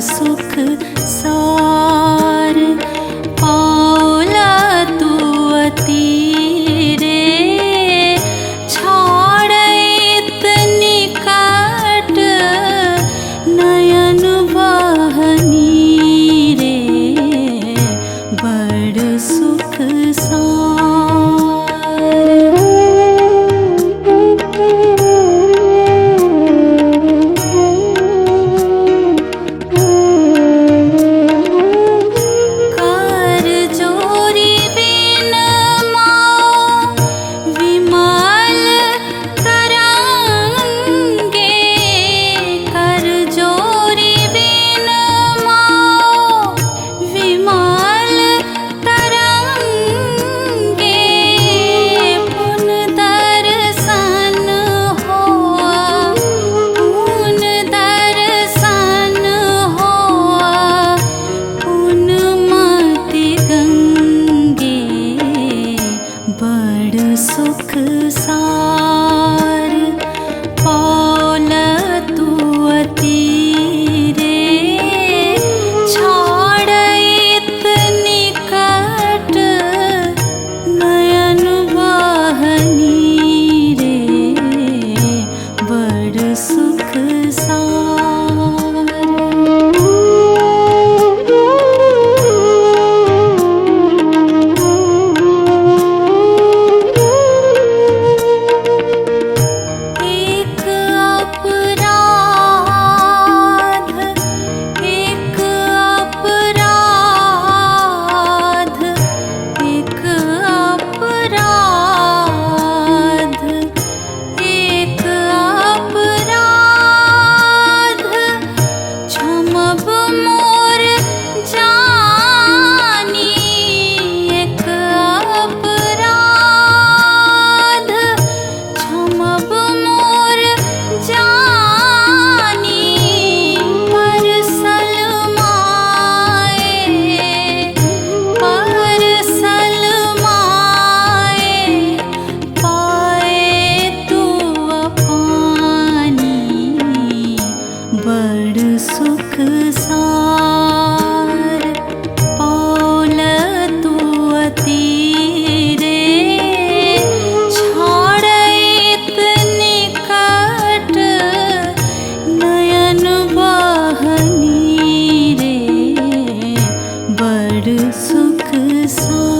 सुख सार पाओला तू अतीरे छाड़त निकट नयन बहनी रे बड़ सुख सुख सार पाओल तू अतीरे छाड़त निकट नयन बहनी रे बड़ सुख बड़ सुख सार पाओल तू अतीरे छाड़त निकट नयन बहनी रे बड़ सुख सार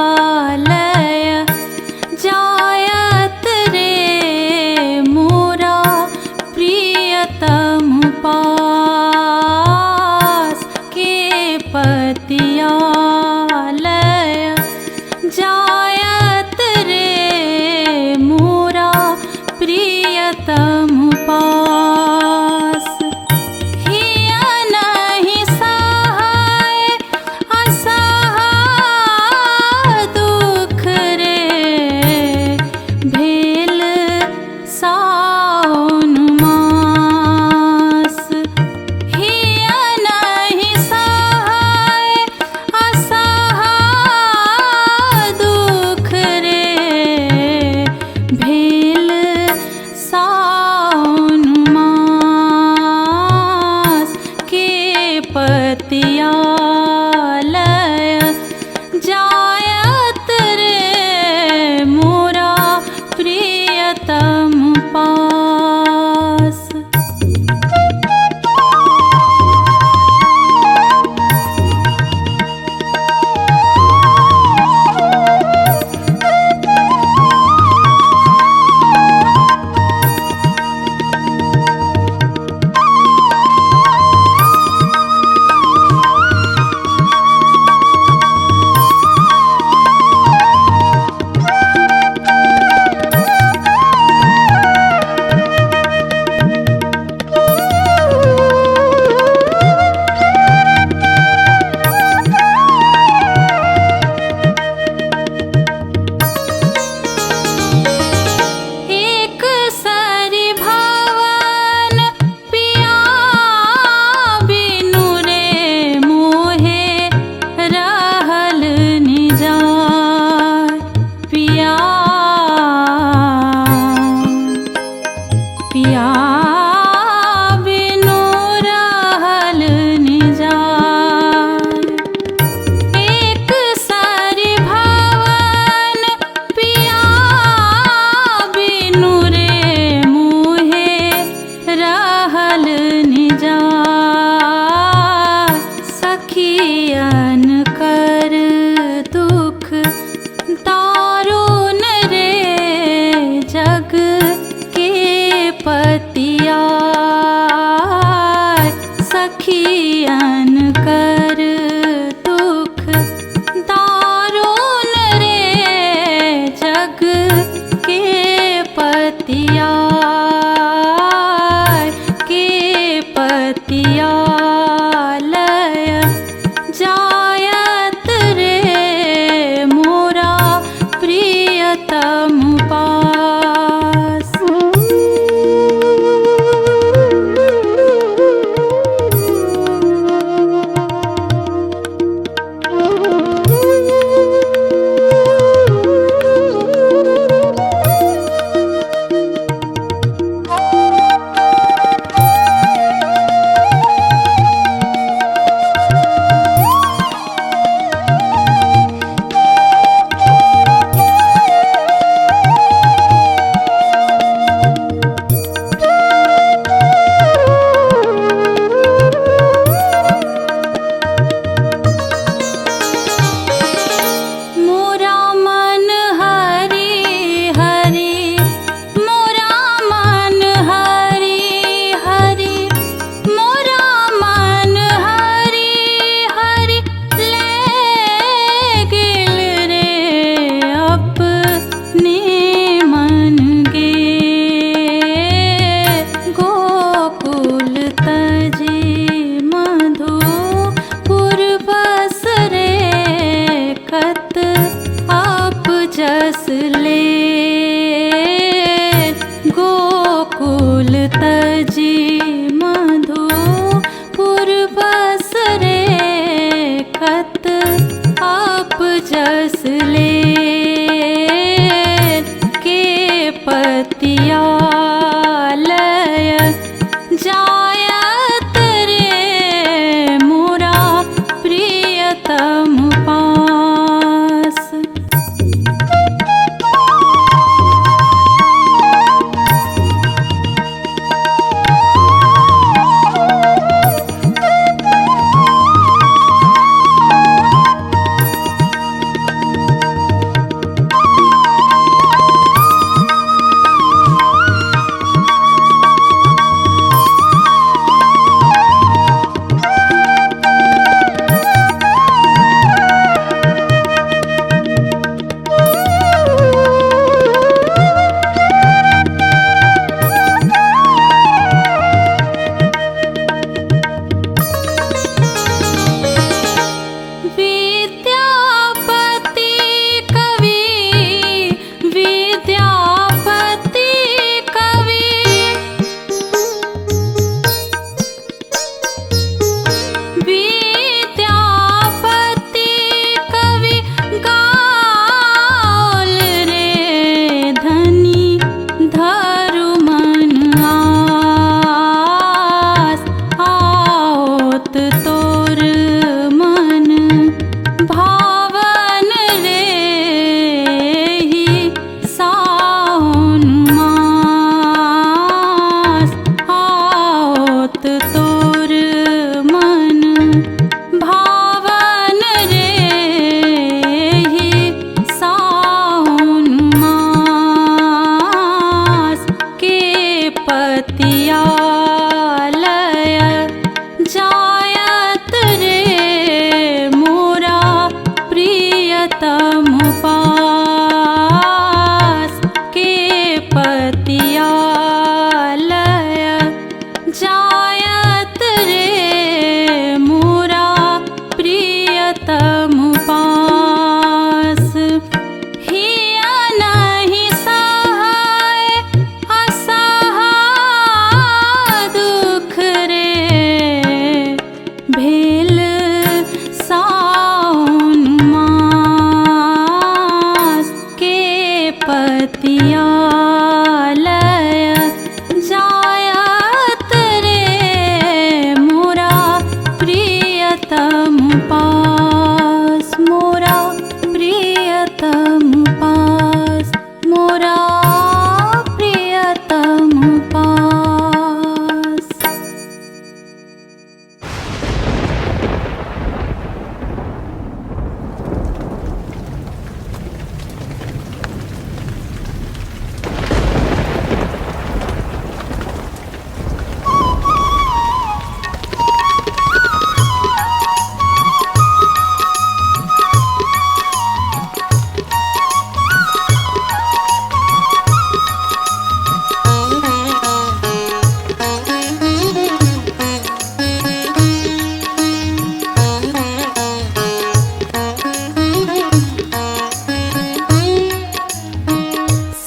पतियालय जायत रे मोरा प्रियतम पास के पतियालय जायत रे मोरा प्रियतम पास हिया नहीं सहाय असहाय दुख रे भेल सावन मास हिया नहीं सहाय असहाय दुख रे भेल सावन मास के पतियालय जायत रे मोरा प्रियतम पास। एक सरी भवन पिया बिनु रे मोहे रहल निजाय पिया पिया बिनु रहल निजाय एक सरी भवन पिया बिनु रे मोहे रहल निजाय सखियन कर दुख दारुण रे जग के पतिया सखियन कर दुख दारुण रे जग के पतिया पतियालय जायत रे मोरा प्रियतम पास। मोरा मन हरि हरि मोरा मन हरि हरि मोरा मन हरि हरि ले गेल रे अपने मन गे गोकुल तजी मधुपुर बस रे कत आप जस ले गोकुल तजी मधुपुर बस रे कत आप जस ले के पतिया पतियालय जायत रे मोरा प्रियतम पास के पतियालय जायत रे मोरा प्रियतम पास हिया नहीं सहाय असहाय दुख रे भेल साउन मास के पतियालय जायत रे मोरा प्रियतम पास मोरा प्रियतम पास मोरा प्रियतम पास।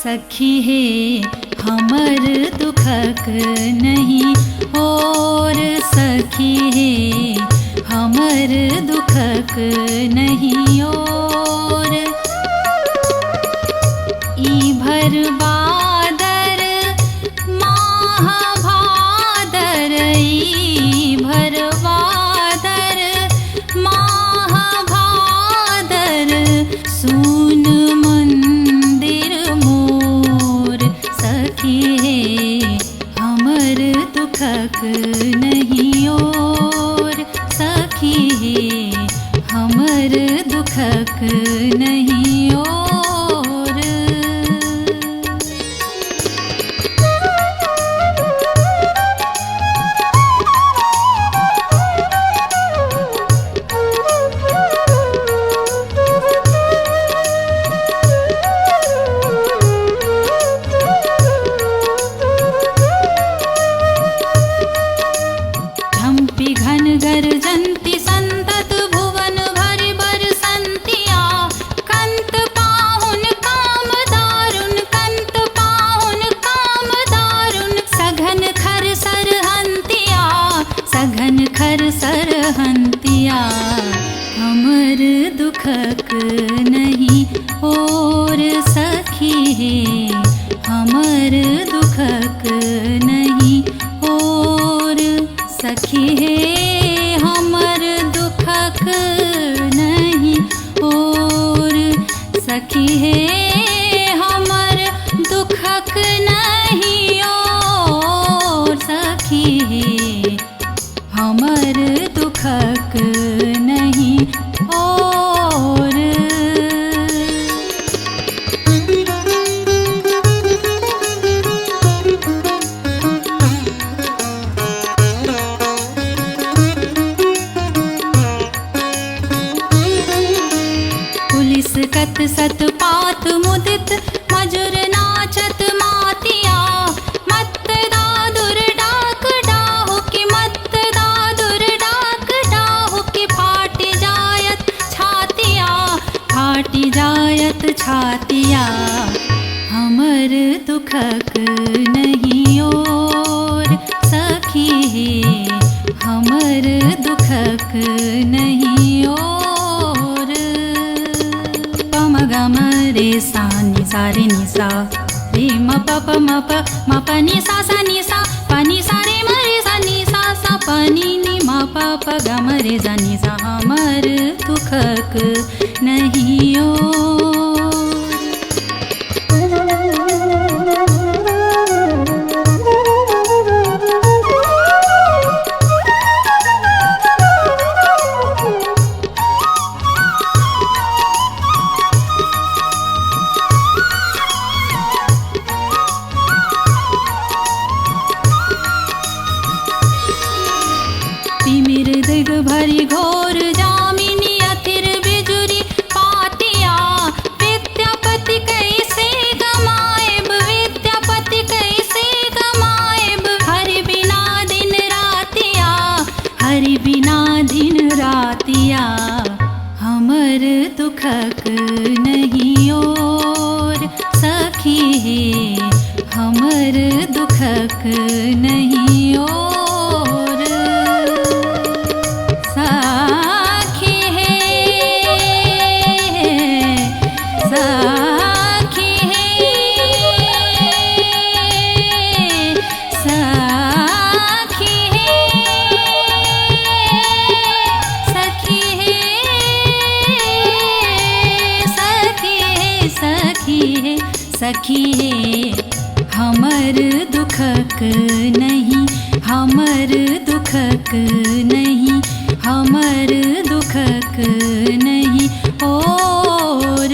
सखी हे हमर दुखक नहीं और सखी हे हमर दुखक नहीं और ई भर बादर महाभादर ई भर बादर महाभादर सुन मंदिर मोर सखी हे हमर दुखक नहीं और सखी हे हमर दुखक नहीं और। झम्पी घन गर्जन्ति संतत भुवन भरि बरसन्तिया कंत पाहुन काम दारुण कंत पाहुन काम दारुण सघन खर सरहन्तिया सघन खर सरहन्तिया हमर दुखक नहीं और सखी हे हमर दुखक नहीं और सखी हे हमर दुखक नहीं और सखी हे हमर दुखक नहीं और सखी हे हमर दुखक नहीं और। पुलिस कत सत पात मुदित मजुर नाचत मातिया मत दादुर डाक डाहु की मत दादुर डाक डाहु की फाटी जायत छातिया हमर दुखक नहीं और सखी हे हमर दुखक नहीं और। पम गम रे सा नि सा रे नि सा रे म प प म प नि सा नि सा प नि सा रे म रे सा नि सा सा प नि म प प ग म रे सा नि सा हमर दुखक नहीं और। दुखक नहीं ओर सखी हे हमर दुखक नहीं ओर सखी हे सखी हे सखी हे सखी हे हमर दुखक नहीं हमर दुखक नहीं हमर दुखक नहीं और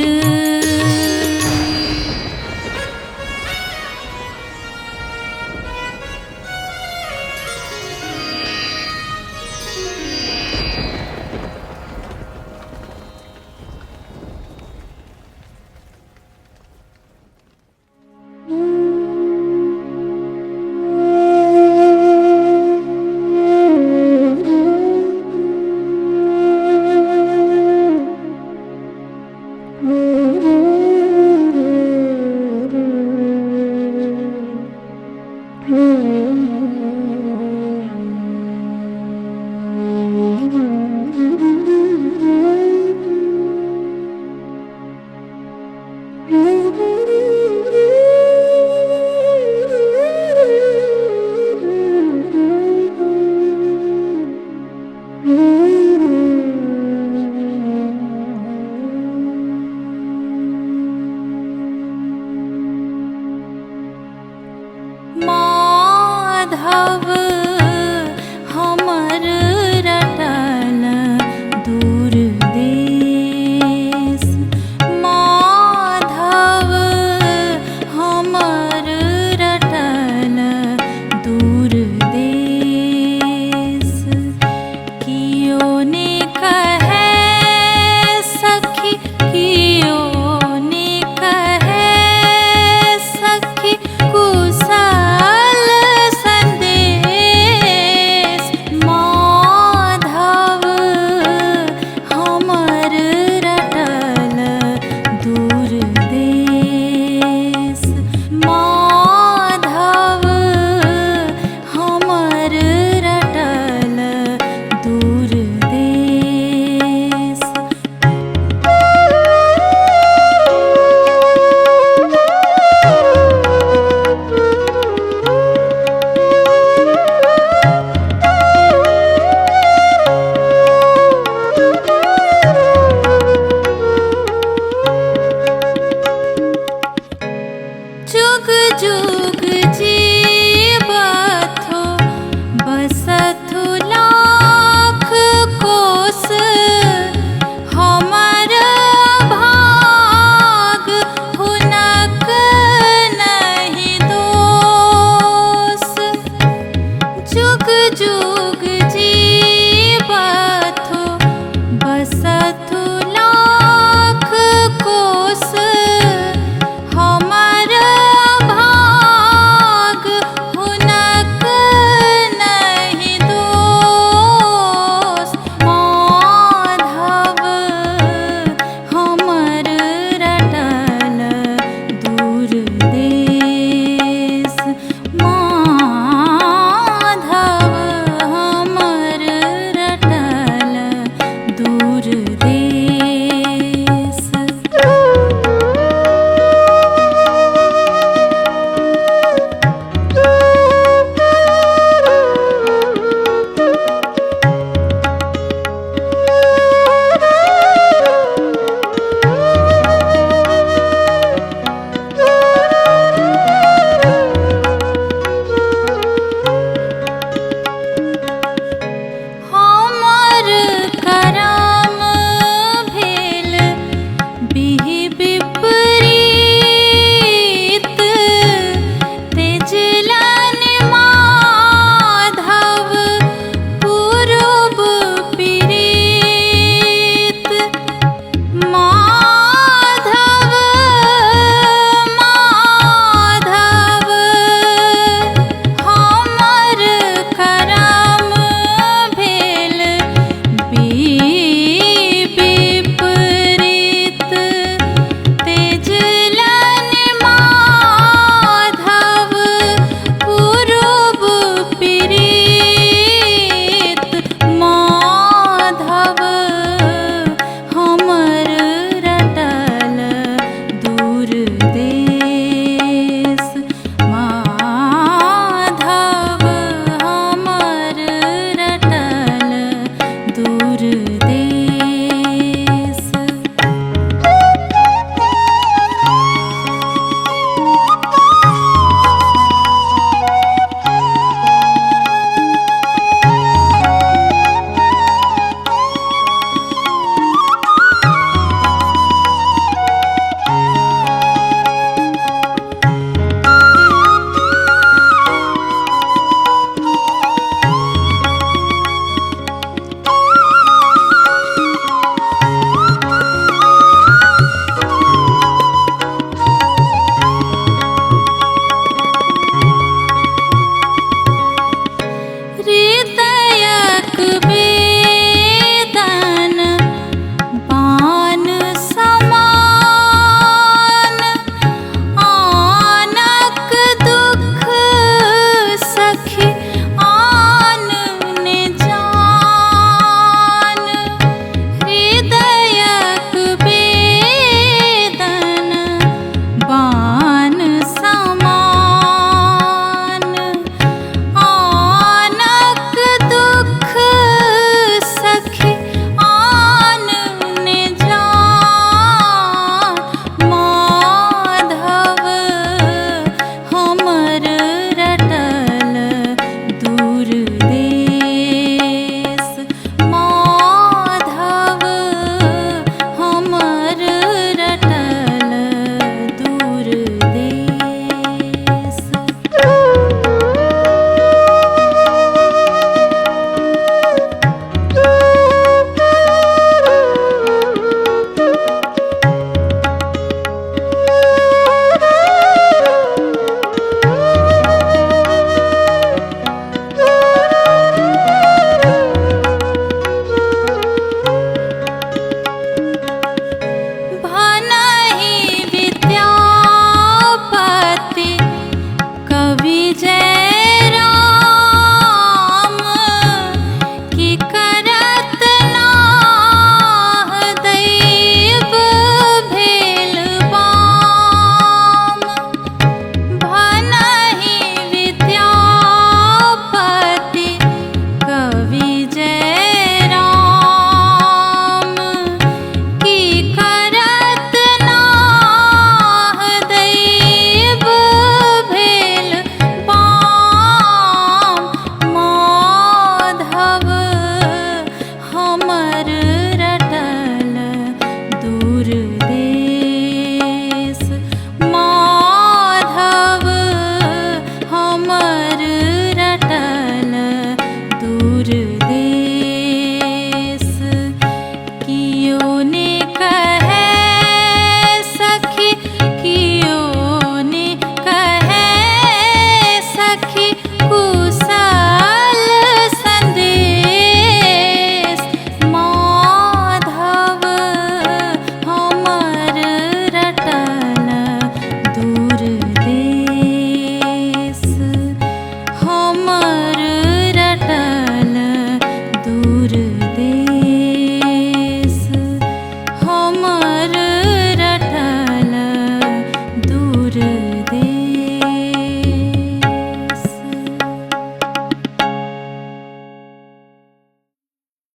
माधव